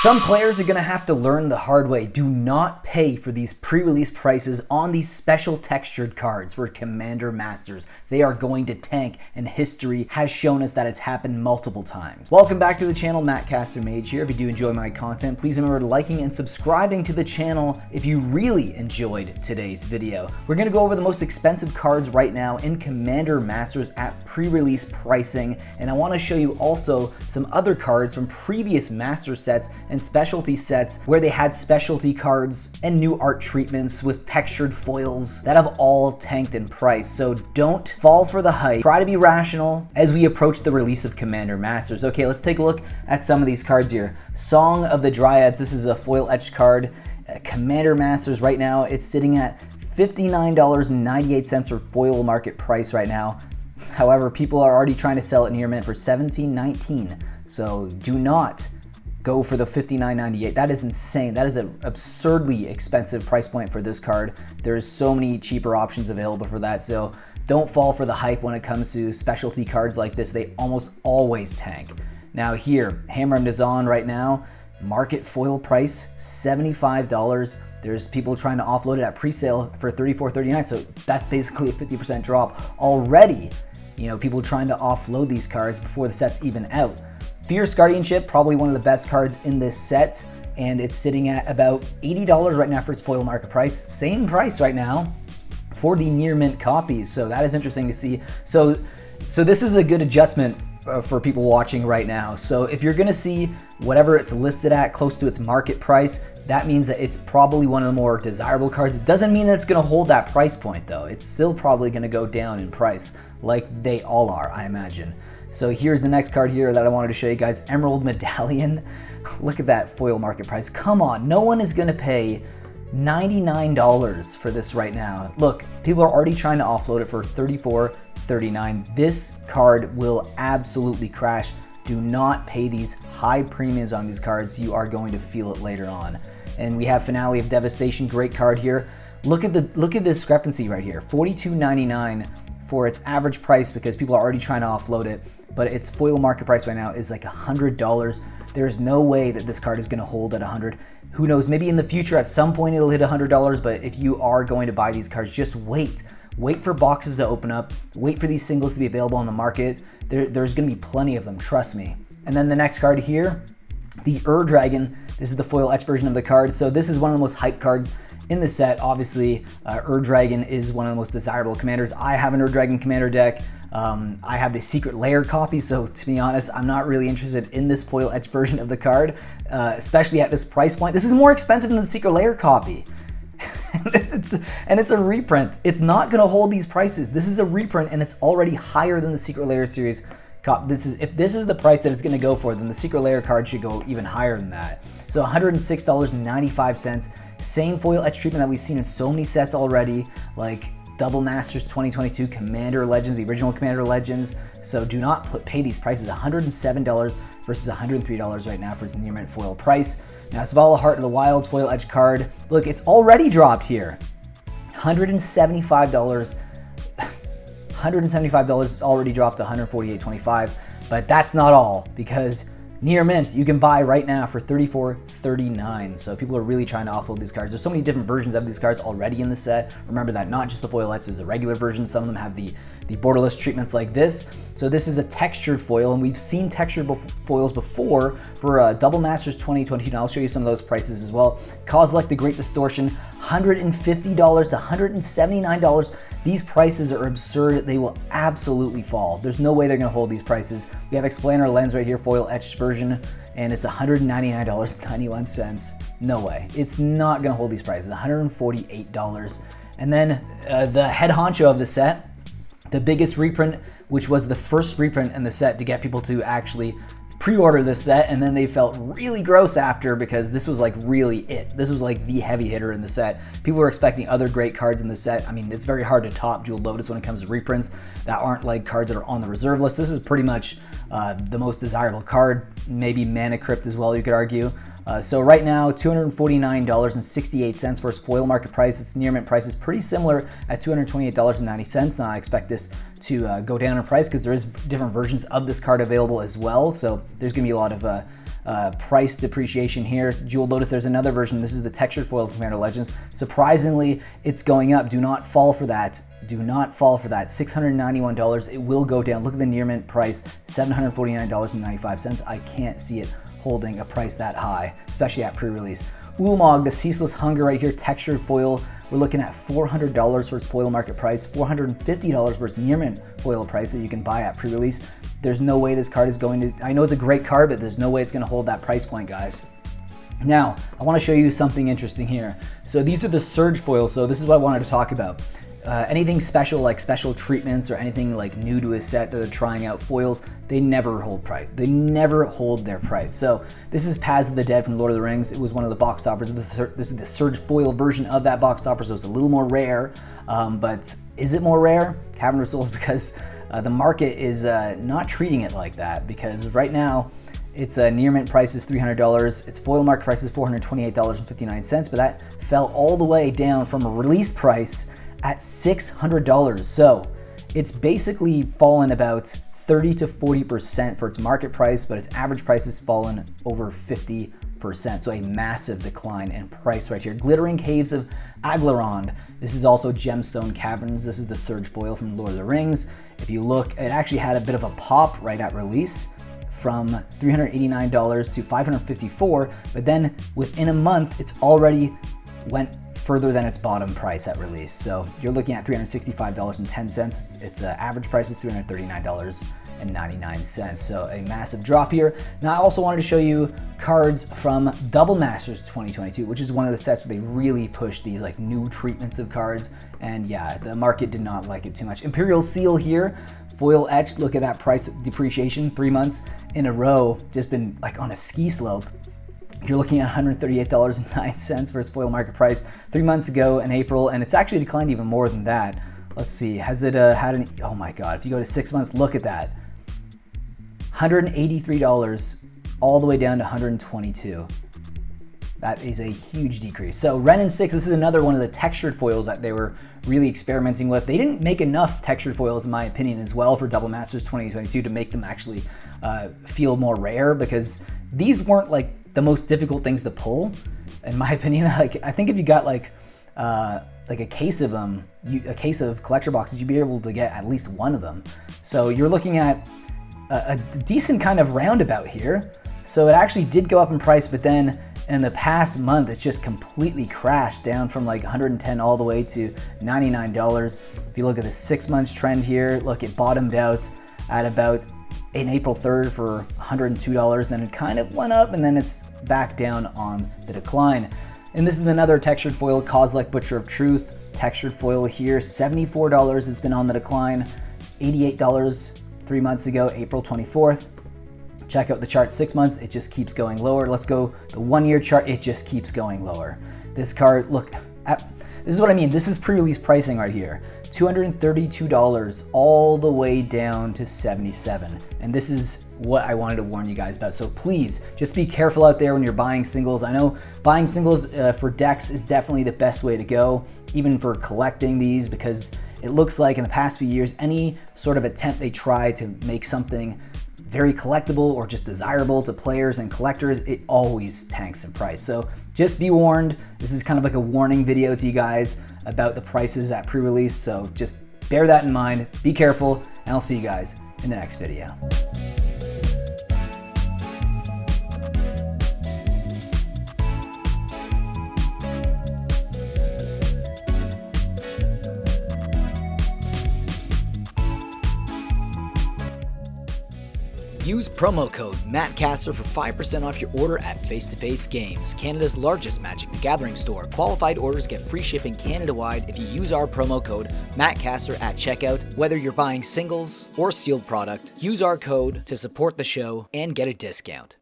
Some players are going to have to learn the hard way. Do not pay for these pre-release prices on these special textured cards for Commander Masters. They are going to tank, and history has shown us that it's happened multiple times. Welcome back to the channel, Mattcaster Mage here. If you do enjoy my content, please remember liking and subscribing to the channel if you really enjoyed today's video. We're going to go over the most expensive cards right now in Commander Masters at pre-release pricing, and I want to show you also some other cards from previous Master sets and specialty sets where they had specialty cards and new art treatments with textured foils that have all tanked in price. So don't fall for the hype. Try to be rational as we approach the release of Commander Masters. Okay, let's take a look at some of these cards here. Song of the Dryads, this is a foil etched card. Commander Masters right now, it's sitting at $59.98 for foil market price right now. However, people are already trying to sell it near mint for $17.19. So do not go for the $59.98. That is insane. That is an absurdly expensive price point for this card. There's so many cheaper options available for that. So don't fall for the hype when it comes to specialty cards like this. They almost always tank. Now here, Hammer and Dazan right now, market foil price, $75. There's people trying to offload it at pre-sale for $34.39. So that's basically a 50% drop already. You know, people trying to offload these cards before the set's even out. Fierce Guardianship, probably one of the best cards in this set, and it's sitting at about $80 right now for its foil market price. Same price right now for the near mint copies, so that is interesting to see. So this is a good adjustment for people watching right now. So if you're gonna see whatever it's listed at close to its market price, that means that it's probably one of the more desirable cards. It doesn't mean that it's gonna hold that price point though. It's still probably gonna go down in price like they all are, I imagine. So here's the next card here that I wanted to show you guys, Emerald Medallion. Look at that foil market price. Come on, no one is gonna pay $99 for this right now. Look, people are already trying to offload it for $34.39. This card will absolutely crash. Do not pay these high premiums on these cards. You are going to feel it later on. And we have Finale of Devastation, great card here. Look at the discrepancy right here, $42.99 for its average price because people are already trying to offload it, but its foil market price right now is like $100. There's no way that this card is gonna hold at $100. Who knows, maybe in the future at some point it'll hit $100, but if you are going to buy these cards, just wait. Wait for boxes to open up, wait for these singles to be available on the market. There's gonna be plenty of them, trust me. And then the next card here, the Dragon. This is the foil etched version of the card. So this is one of the most hyped cards in the set. Obviously, Dragon is one of the most desirable commanders. I have an Dragon commander deck. I have the secret layer copy, so to be honest, I'm not really interested in this foil etched version of the card, especially at this price point. This is more expensive than the secret layer copy. And it's a reprint. It's not gonna hold these prices. This is a reprint and it's already higher than the secret layer series. If this is the price that it's gonna go for, then the secret layer card should go even higher than that. So $106.95. Same foil etch treatment that we've seen in so many sets already, like Double Masters 2022, Commander Legends, the original Commander Legends. So do not pay these prices. $107 versus $103 right now for its near mint foil price. Now Zavala Heart of the Wilds foil etch card. Look, it's already dropped here. $175. $175 is already dropped to $148.25, but that's not all, because near mint you can buy right now for $34.39. So people are really trying to offload these cards. There's so many different versions of these cards already in the set. Remember that not just the foil etch, there's the regular version. Some of them have the borderless treatments like this. So this is a textured foil, and we've seen textured foils before for Double Masters 2022. And I'll show you some of those prices as well. Kozilek the Great Distortion, $150 to $179. These prices are absurd. They will absolutely fall. There's no way they're gonna hold these prices. We have Explainer Lens right here, foil etched version, and it's $199.91. No way. It's not gonna hold these prices, $148. And then the head honcho of the set, the biggest reprint, which was the first reprint in the set to get people to actually pre-order this set, and then they felt really gross after because this was like really it. This was like the heavy hitter in the set. People were expecting other great cards in the set. I mean, it's very hard to top Jeweled Lotus when it comes to reprints that aren't like cards that are on the reserve list. This is pretty much the most desirable card, maybe Mana Crypt as well, you could argue. So right now, $249.68 for its foil market price. Its near mint price is pretty similar at $228.90. Now I expect this to go down in price because there is different versions of this card available as well. So there's gonna be a lot of price depreciation here. You'll notice there's another version. This is the textured foil from Commander Legends. Surprisingly, it's going up. Do not fall for that. Do not fall for that. $691. It will go down. Look at the near mint price, $749.95. I can't see it holding a price that high, especially at pre-release. Ulamog, the Ceaseless Hunger right here, textured foil. We're looking at $400 for its foil market price, $450 for its near mint foil price that you can buy at pre-release. There's no way this card is going to, I know it's a great card, but there's no way it's going to hold that price point, guys. Now, I want to show you something interesting here. So these are the Surge foils, so this is what I wanted to talk about. Anything special, like special treatments or anything like new to a set that they're trying out, foils, they never hold price. They never hold their price. So this is Paths of the Dead from Lord of the Rings. It was one of the box toppers. This is the Surge foil version of that box topper, so it's a little more rare. But is it more rare? Cavern of Souls, because the market is not treating it like that, because right now its near mint price is $300. Its foil market price is $428.59, but that fell all the way down from a release price at $600. So it's basically fallen about 30 to 40% for its market price, but its average price has fallen over 50%. So a massive decline in price right here. Glittering Caves of Aglarond. This is also Gemstone Caverns. This is the Surge foil from Lord of the Rings. If you look, it actually had a bit of a pop right at release from $389 to $554, but then within a month, it's already went further than its bottom price at release. So you're looking at $365.10. Its average price is $339.99. So a massive drop here. Now I also wanted to show you cards from Double Masters 2022, which is one of the sets where they really push these like new treatments of cards. And yeah, the market did not like it too much. Imperial Seal here, foil etched. Look at that price depreciation, 3 months in a row, just been like on a ski slope. You're looking at $138.09 for its foil market price 3 months ago in April, and it's actually declined even more than that. Let's see, has it had any, oh my God, if you go to 6 months, look at that. $183 all the way down to $122. That is a huge decrease. So Ren and 6, this is another one of the textured foils that they were really experimenting with. They didn't make enough textured foils, in my opinion, as well for Double Masters 2022 to make them actually feel more rare, because these weren't like the most difficult things to pull, in my opinion. Like, I think if you got like a case of them, a case of collector boxes, you'd be able to get at least one of them. So you're looking at a decent kind of roundabout here. So it actually did go up in price, but then in the past month, it's just completely crashed down from like $110 all the way to $99. If you look at the 6 months trend here, look, it bottomed out at about in April 3rd for $102, then it kind of went up and then it's back down on the decline. And this is another textured foil, Kozilek Butcher of Truth, textured foil here, $74. It's been on the decline, $88 3 months ago, April 24th. Check out the chart 6 months, it just keeps going lower. Let's go the 1 year chart, it just keeps going lower. This card, look, this is what I mean. This is pre-release pricing right here. $232 all the way down to $77. And this is what I wanted to warn you guys about. So please just be careful out there when you're buying singles. I know buying singles for decks is definitely the best way to go, even for collecting these, because it looks like in the past few years, any sort of attempt they try to make something very collectible or just desirable to players and collectors, it always tanks in price. So just be warned. This is kind of like a warning video to you guys about the prices at pre-release. So just bear that in mind, be careful, and I'll see you guys in the next video. Use promo code Mattcaster for 5% off your order at Face to Face Games, Canada's largest Magic the Gathering store. Qualified orders get free shipping Canada-wide if you use our promo code Mattcaster at checkout. Whether you're buying singles or sealed product, use our code to support the show and get a discount.